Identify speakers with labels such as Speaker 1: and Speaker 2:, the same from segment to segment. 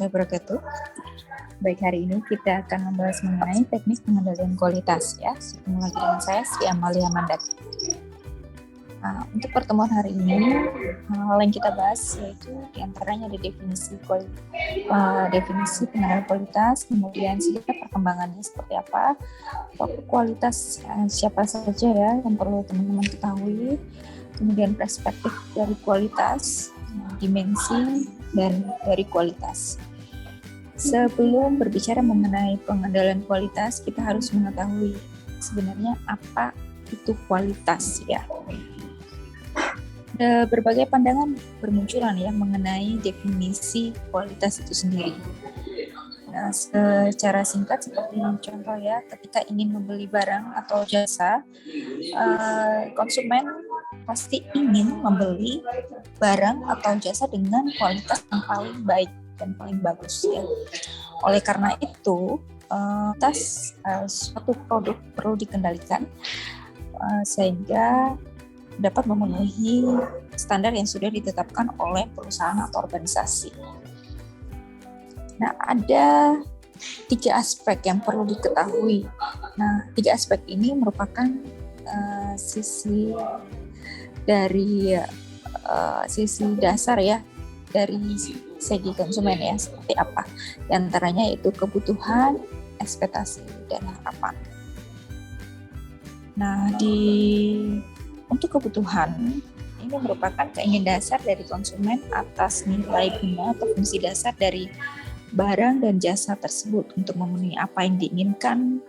Speaker 1: warahmatullahi wabarakatuh. Baik, hari ini kita akan membahas mengenai teknik pengendalian kualitas ya. Ketemu lagi dengan saya, Sri Amalia Mandat. Untuk pertemuan hari ini, hal yang kita bahas yaitu diantaranya ada definisi pengendalian kualitas, kemudian perkembangannya seperti apa, kualitas siapa saja ya yang perlu teman-teman ketahui, kemudian perspektif dari kualitas, dimensi dan dari kualitas. Sebelum berbicara mengenai pengendalian kualitas, kita harus mengetahui sebenarnya apa itu kualitas ya. Berbagai pandangan bermunculan ya mengenai definisi kualitas itu sendiri. Nah, secara singkat seperti contoh ya, ketika ingin membeli barang atau jasa, konsumen pasti ingin membeli barang atau jasa dengan kualitas yang paling baik dan paling bagus ya. Oleh karena itu, suatu produk perlu dikendalikan sehingga dapat memenuhi standar yang sudah ditetapkan oleh perusahaan atau organisasi. Nah, ada 3 aspek yang perlu diketahui. Nah, 3 aspek ini merupakan sisi dasar ya dari segi konsumen ya, seperti apa? Di antaranya yaitu kebutuhan, ekspektasi, dan harapan. Nah, untuk kebutuhan, ini merupakan keinginan dasar dari konsumen atas nilai guna atau fungsi dasar dari barang dan jasa tersebut untuk memenuhi apa yang diinginkan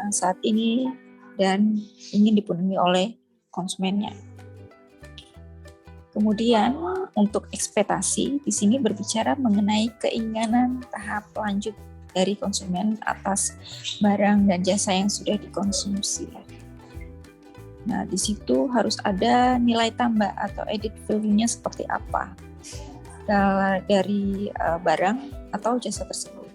Speaker 1: saat ini dan ingin dipenuhi oleh konsumennya. Kemudian untuk ekspektasi, di sini berbicara mengenai keinginan tahap lanjut dari konsumen atas barang dan jasa yang sudah dikonsumsi. Nah, di situ harus ada nilai tambah atau added value-nya seperti apa dari barang atau jasa tersebut.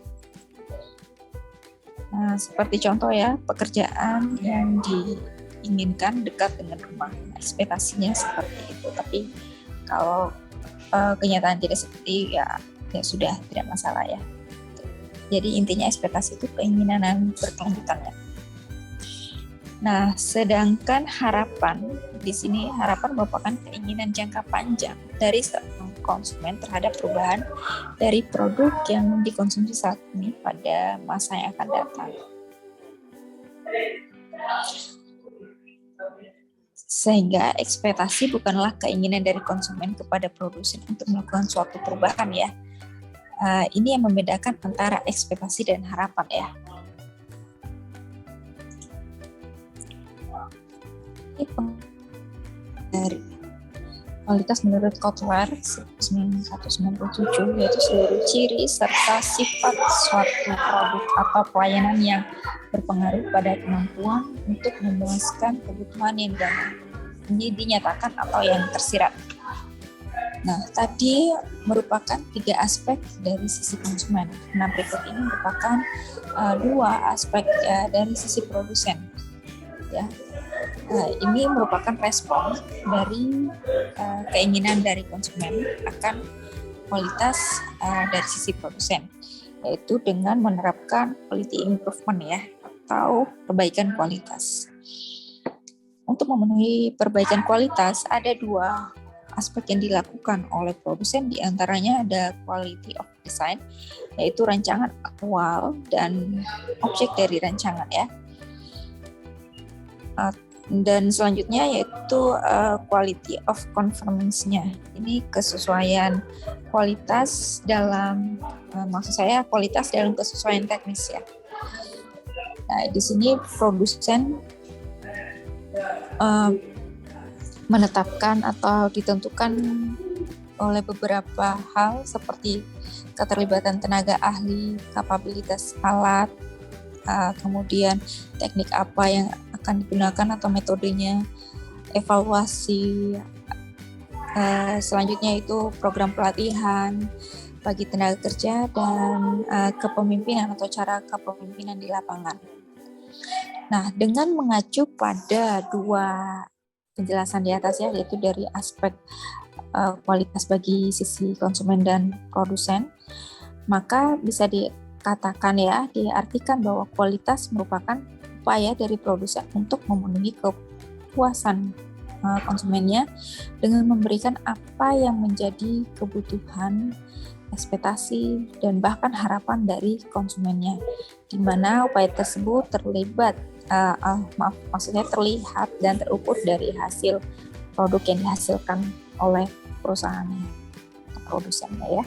Speaker 1: Nah, seperti contoh ya, pekerjaan yang diinginkan dekat dengan rumah, ekspektasinya seperti itu. Tapi kalau kenyataan tidak seperti ya sudah tidak masalah ya. Jadi intinya ekspektasi itu keinginan yang berkelanjutannya. Nah, sedangkan harapan, di sini harapan merupakan keinginan jangka panjang dari konsumen terhadap perubahan dari produk yang dikonsumsi saat ini pada masa yang akan datang. Sehingga ekspektasi bukanlah keinginan dari konsumen kepada produsen untuk melakukan suatu perubahan ya. Ini yang membedakan antara ekspektasi dan harapan ya. Dari kualitas menurut Kotler 1997 yaitu seluruh ciri serta sifat suatu produk atau pelayanan yang berpengaruh pada kemampuan untuk memuaskan kebutuhan yang dinyatakan atau yang tersirat. Nah, tadi merupakan 3 aspek dari sisi konsumen. Nah, berikut ini merupakan 2 aspek dari sisi produsen. Ya. Ini merupakan respon dari keinginan dari konsumen akan kualitas dari sisi produsen, yaitu dengan menerapkan quality improvement ya, atau perbaikan kualitas. Untuk memenuhi perbaikan kualitas, ada 2 aspek yang dilakukan oleh produsen, diantaranya ada quality of design, yaitu rancangan awal dan objek dari rancangan ya. Dan selanjutnya yaitu quality of conformance-nya. Ini kesesuaian kualitas dalam kualitas dalam kesesuaian teknis ya. Nah, di sini produsen menetapkan atau ditentukan oleh beberapa hal seperti keterlibatan tenaga ahli, kapabilitas alat, kemudian teknik apa yang akan digunakan atau metodenya, evaluasi, selanjutnya itu program pelatihan bagi tenaga kerja dan kepemimpinan atau cara kepemimpinan di lapangan. Nah, dengan mengacu pada 2 penjelasan di atas ya, yaitu dari aspek kualitas bagi sisi konsumen dan produsen, Maka bisa dikatakan ya, diartikan bahwa kualitas merupakan upaya dari produsen untuk memenuhi kepuasan konsumennya dengan memberikan apa yang menjadi kebutuhan, ekspektasi, dan bahkan harapan dari konsumennya, di mana upaya tersebut terlihat dan terukur dari hasil produk yang dihasilkan oleh perusahaannya, produsennya ya.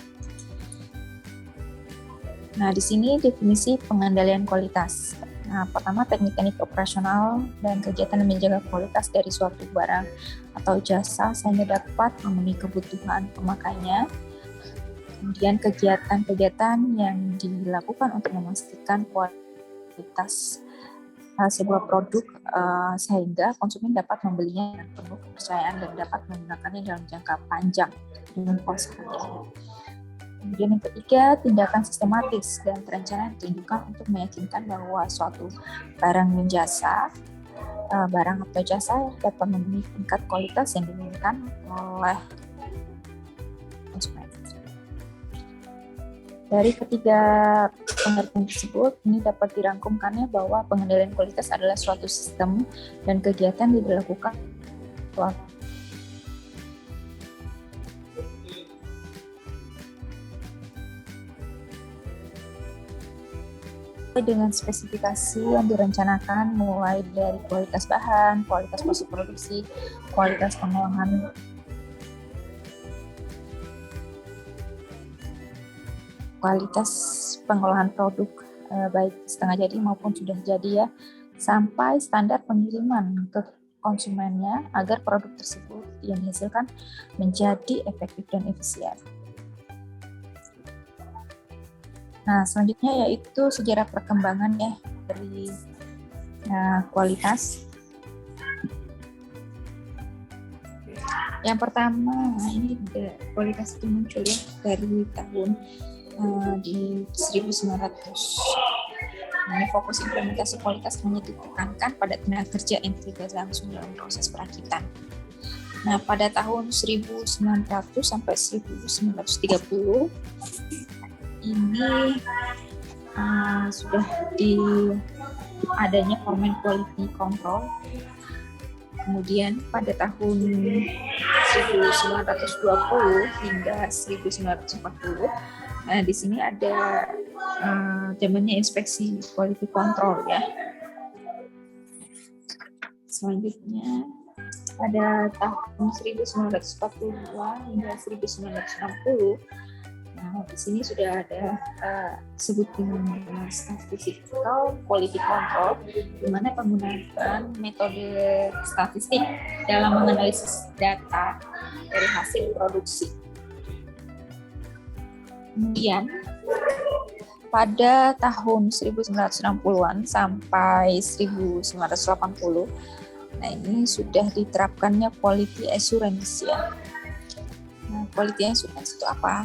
Speaker 1: Nah, di sini definisi pengendalian kualitas. Nah, pertama teknik-teknik operasional dan kegiatan yang menjaga kualitas dari suatu barang atau jasa sehingga dapat memenuhi kebutuhan pemakainya. Kemudian kegiatan-kegiatan yang dilakukan untuk memastikan kualitas sebuah produk sehingga konsumen dapat membelinya dengan penuh kepercayaan dan dapat menggunakannya dalam jangka panjang dengan puas hati. Kemudian yang ketiga, tindakan sistematis dan terencana yang ditunjukkan untuk meyakinkan bahwa suatu barang atau jasa dapat memenuhi tingkat kualitas yang diinginkan oleh konsumen. Dari ketiga pengertian tersebut, ini dapat dirangkumkannya bahwa pengendalian kualitas adalah suatu sistem dan kegiatan yang dilakukan dengan spesifikasi yang direncanakan mulai dari kualitas bahan, kualitas proses produksi, kualitas pengolahan, produk baik setengah jadi maupun sudah jadi ya, sampai standar pengiriman ke konsumennya agar produk tersebut yang dihasilkan menjadi efektif dan efisien. Nah, selanjutnya yaitu sejarah perkembangan ya dari kualitas. Yang pertama, ini kualitas itu muncul ya dari tahun di 1900. Ini fokus implementasi kualitas hanya ditekankan pada tenaga kerja yang terlibat langsung dalam proses perakitan. Nah, pada tahun 1900 sampai 1930 ini sudah adanya Formal Quality Control. Kemudian pada tahun 1920 hingga 1940, di sini ada zamannya inspeksi quality control ya. Selanjutnya pada tahun 1942 hingga 1960, di sini sudah ada disebut dengan statistical quality control, di mana penggunaan metode statistik dalam menganalisis data dari hasil produksi. Kemudian pada tahun 1960-an sampai 1980, nah ini sudah diterapkannya quality assurance ya. Nah, quality assurance itu apa?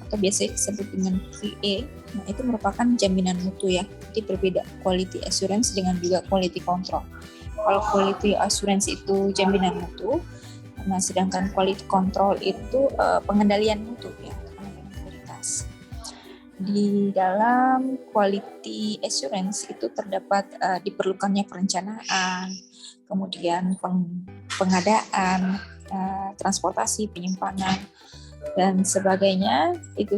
Speaker 1: Atau biasa disebut dengan QA. Nah, itu merupakan jaminan mutu ya. Jadi berbeda quality assurance dengan juga quality control. Kalau quality assurance itu jaminan mutu, nah sedangkan quality control itu pengendalian mutu ya, pengendalian kualitas. Di dalam quality assurance itu terdapat diperlukannya perencanaan, kemudian pengadaan, transportasi, penyimpanan, dan sebagainya, itu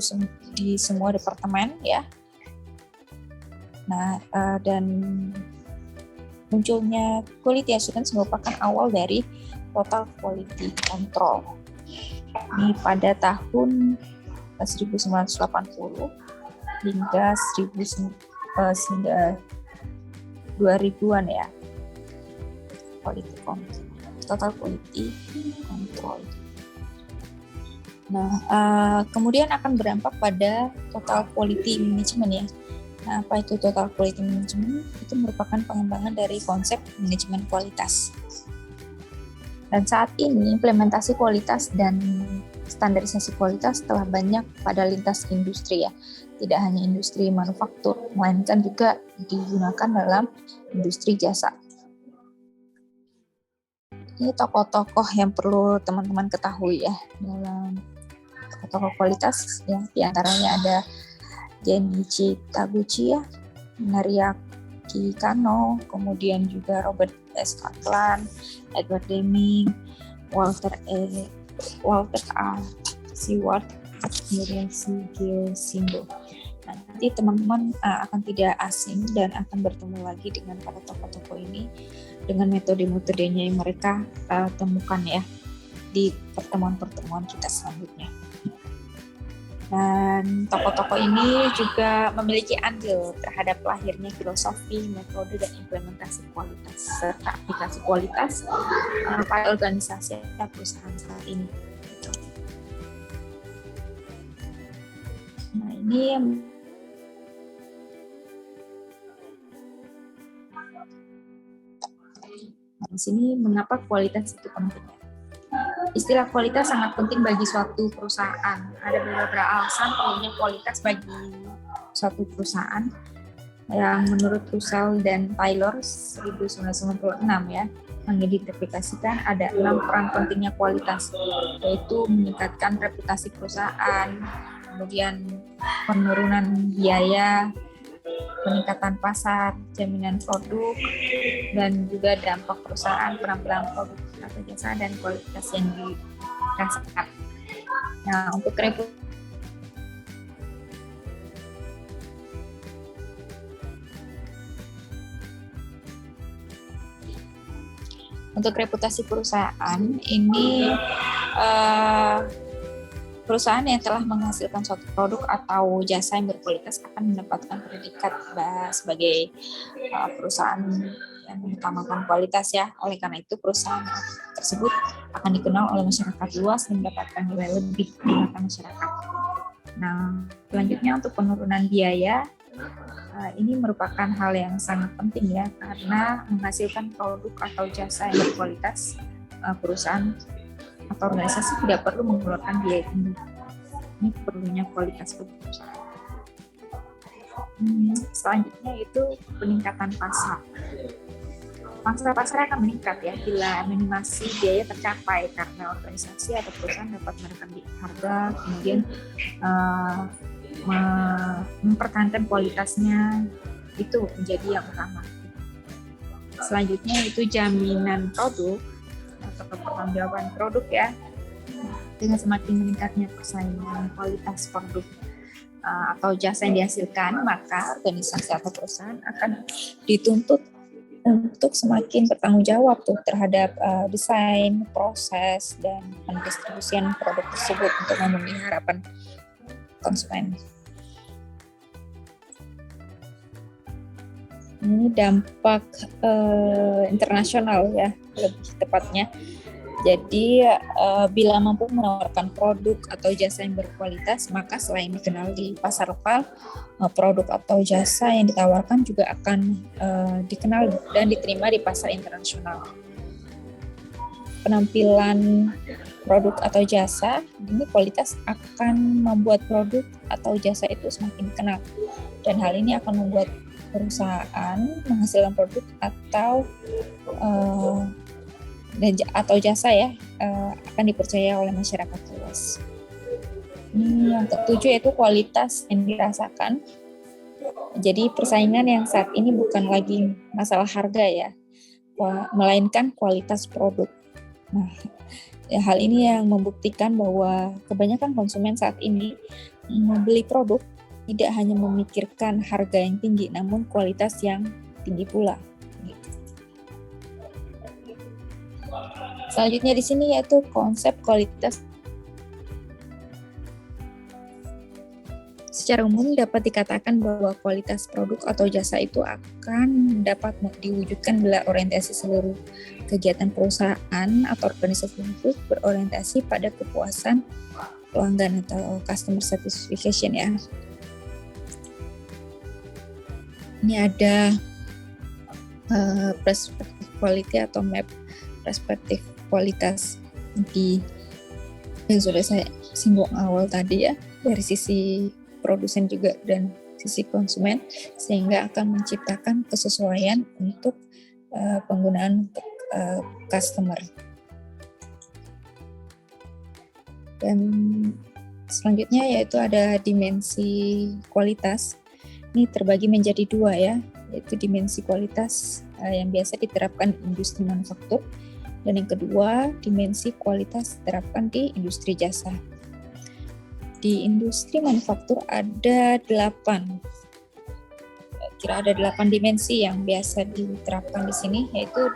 Speaker 1: di semua departemen ya. Nah, dan munculnya quality assurance merupakan awal dari total quality control. Ini pada tahun 1980 hingga 2000-an ya. Quality control, total quality control. Nah, kemudian akan berdampak pada total quality management ya. Nah, apa itu total quality management? Itu merupakan pengembangan dari konsep manajemen kualitas. Dan saat ini implementasi kualitas dan standarisasi kualitas telah banyak pada lintas industri ya. Tidak hanya industri manufaktur, melainkan juga digunakan dalam industri jasa. Ini tokoh-tokoh yang perlu teman-teman ketahui ya dalam tokoh kualitas, yang diantaranya ada Genichi Taguchi ya, Nariaki Kano, kemudian juga Robert S. Kaplan, Edward Deming, Walter A. Seward, kemudian Shigeo Shindo. Nah, nanti teman-teman akan tidak asing dan akan bertemu lagi dengan para tokoh-tokoh ini dengan metode-metodenya yang mereka temukan ya di pertemuan-pertemuan kita selanjutnya. Dan tokoh-tokoh ini juga memiliki andil terhadap lahirnya filosofi, metode, dan implementasi kualitas serta aplikasi kualitas pada organisasi dan perusahaan saat ini. Nah, ini di sini mengapa kualitas itu penting. Istilah kualitas sangat penting bagi suatu perusahaan. Ada beberapa alasan perlunya kualitas bagi suatu perusahaan yang menurut Russell dan Taylor 1996 ya mengidentifikasikan ada 6 peran pentingnya kualitas, yaitu meningkatkan reputasi perusahaan, kemudian penurunan biaya, peningkatan pasar, jaminan produk, dan juga dampak perusahaan, penampilan produk atau jasa, dan kualitas yang dirasakan. Nah, untuk reputasi perusahaan ini perusahaan yang telah menghasilkan suatu produk atau jasa yang berkualitas akan mendapatkan predikat sebagai perusahaan yang mengutamakan kualitas ya. Oleh karena itu perusahaan tersebut akan dikenal oleh masyarakat luas dan mendapatkan nilai lebih di mata masyarakat. Nah, selanjutnya untuk penurunan biaya, ini merupakan hal yang sangat penting ya, karena menghasilkan produk atau jasa yang berkualitas, perusahaan atau organisasi tidak perlu mengeluarkan biaya tinggi. Ini perlunya kualitas perusahaan. Selanjutnya itu peningkatan pasar. Mangsa pasar akan meningkat ya bila minimasi biaya tercapai karena organisasi atau perusahaan dapat menekan harga, kemudian mempertahankan kualitasnya, itu menjadi yang utama. Selanjutnya itu jaminan produk atau pertanggungjawaban produk ya. Dengan semakin meningkatnya persaingan kualitas produk atau jasa yang dihasilkan, maka organisasi atau perusahaan akan dituntut untuk semakin bertanggung jawab terhadap desain, proses, dan pendistribusian produk tersebut untuk memenuhi harapan konsumen. Ini dampak internasional ya, lebih tepatnya. Jadi bila mampu menawarkan produk atau jasa yang berkualitas, maka selain dikenal di pasar lokal, produk atau jasa yang ditawarkan juga akan dikenal dan diterima di pasar internasional. Penampilan produk atau jasa, ini kualitas akan membuat produk atau jasa itu semakin dikenal. Dan hal ini akan membuat perusahaan menghasilkan produk atau jasa ya akan dipercaya oleh masyarakat luas. Ini yang ketujuh yaitu kualitas yang dirasakan. Jadi persaingan yang saat ini bukan lagi masalah harga ya, melainkan kualitas produk. Nah, ya, hal ini yang membuktikan bahwa kebanyakan konsumen saat ini membeli produk tidak hanya memikirkan harga yang tinggi, namun kualitas yang tinggi pula. Selanjutnya di sini yaitu konsep kualitas. Secara umum dapat dikatakan bahwa kualitas produk atau jasa itu akan dapat diwujudkan bila orientasi seluruh kegiatan perusahaan atau organisasi itu berorientasi pada kepuasan pelanggan atau customer satisfaction ya. Ini ada perspektif quality atau map perspektif kualitas yang sudah saya singgung awal tadi ya, dari sisi produsen juga dan sisi konsumen, sehingga akan menciptakan kesesuaian untuk penggunaan untuk customer. Dan Selanjutnya yaitu ada dimensi kualitas. Ini terbagi menjadi dua ya, yaitu dimensi kualitas yang biasa diterapkan di industri manufaktur, dan yang kedua dimensi kualitas diterapkan di industri jasa. Di industri manufaktur ada 8 dimensi yang biasa diterapkan di sini, yaitu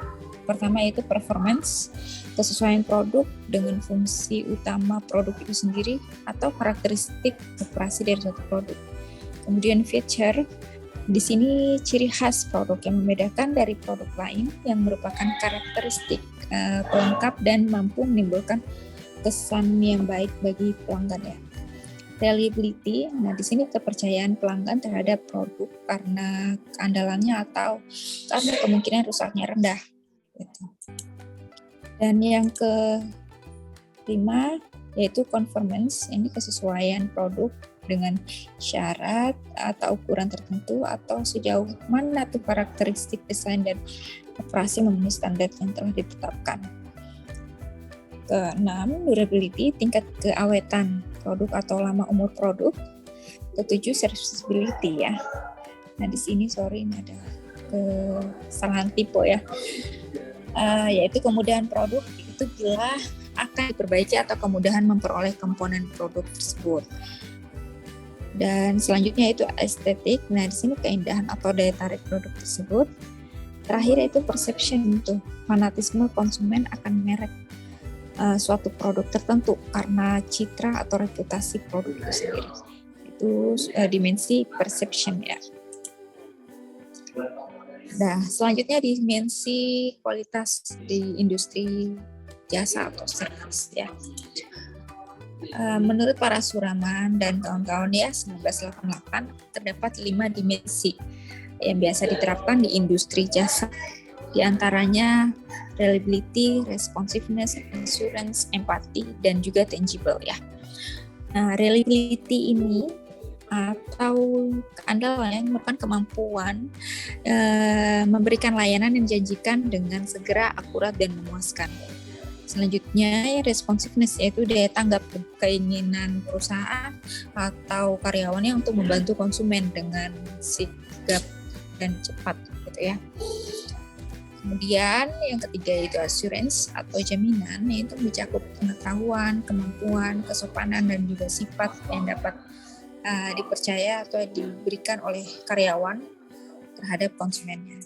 Speaker 1: pertama yaitu performance, kesesuaian produk dengan fungsi utama produk itu sendiri atau karakteristik operasi dari suatu produk. Kemudian feature, di sini ciri khas produk yang membedakan dari produk lain yang merupakan karakteristik pelengkap dan mampu menimbulkan kesan yang baik bagi pelanggan ya. Reliability, nah di sini kepercayaan pelanggan terhadap produk karena keandalannya atau karena kemungkinan rusaknya rendah. Gitu. Dan yang kelima yaitu conformance, ini kesesuaian produk dengan syarat atau ukuran tertentu atau sejauh mana tuh karakteristik desain dan operasi memenuhi standar yang telah ditetapkan. Keenam, durability, tingkat keawetan produk atau lama umur produk. Ketujuh, serviceability ya. Nah di sini ini ada kesalahan tipe ya, yaitu kemudahan produk itu bila akan diperbaiki atau kemudahan memperoleh komponen produk tersebut. Dan selanjutnya itu estetik. Nah di sini keindahan atau daya tarik produk tersebut. Terakhir itu perception, itu fanatisme konsumen akan merek suatu produk tertentu karena citra atau reputasi produk itu sendiri. Itu dimensi perception ya. Nah, selanjutnya dimensi kualitas di industri jasa atau service ya. Menurut Parasuraman dan kawan-kawan ya 1988 terdapat 5 dimensi yang biasa diterapkan di industri jasa. Di antaranya reliability, responsiveness, assurance, empathy, dan juga tangible ya. Nah, reliability ini atau keandalan yang merupakan kemampuan memberikan layanan yang dijanjikan dengan segera, akurat, dan memuaskan. Selanjutnya, responsiveness yaitu daya tanggap keinginan perusahaan atau karyawannya untuk membantu konsumen dengan sigap dan cepat gitu ya. Kemudian yang ketiga yaitu assurance atau jaminan, yaitu mencakup pengetahuan, kemampuan, kesopanan, dan juga sifat yang dapat dipercaya atau diberikan oleh karyawan terhadap konsumennya.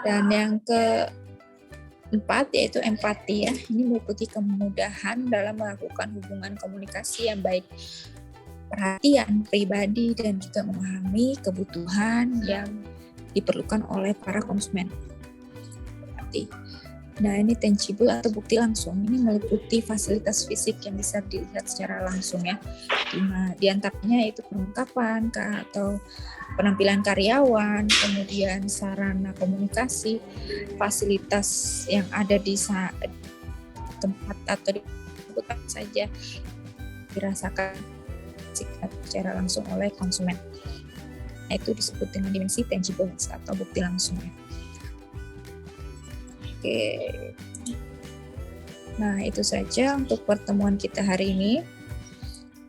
Speaker 1: Dan yang keempat yaitu empati ya, ini meliputi kemudahan dalam melakukan hubungan komunikasi yang baik, perhatian pribadi, dan juga memahami kebutuhan yang diperlukan oleh para konsumen. Nah ini tangible atau bukti langsung, ini meliputi fasilitas fisik yang bisa dilihat secara langsung ya. Di antaranya itu perlengkapan atau penampilan karyawan, kemudian sarana komunikasi, fasilitas yang ada di tempat atau di tempat saja dirasakan secara langsung oleh konsumen. Itu disebut dengan dimensi tangible atau bukti langsung ya. Oke. Nah, itu saja untuk pertemuan kita hari ini.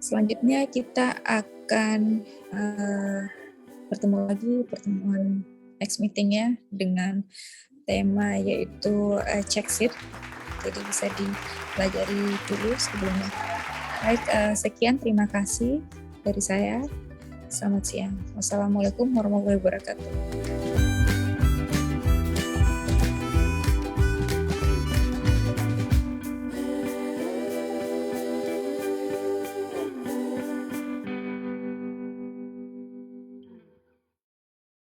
Speaker 1: Selanjutnya kita akan pertemuan next meeting-nya dengan tema yaitu check sheet. Jadi bisa dipelajari dulu sebelumnya. Baik, sekian, terima kasih dari saya. Selamat siang. Wassalamualaikum warahmatullahi wabarakatuh.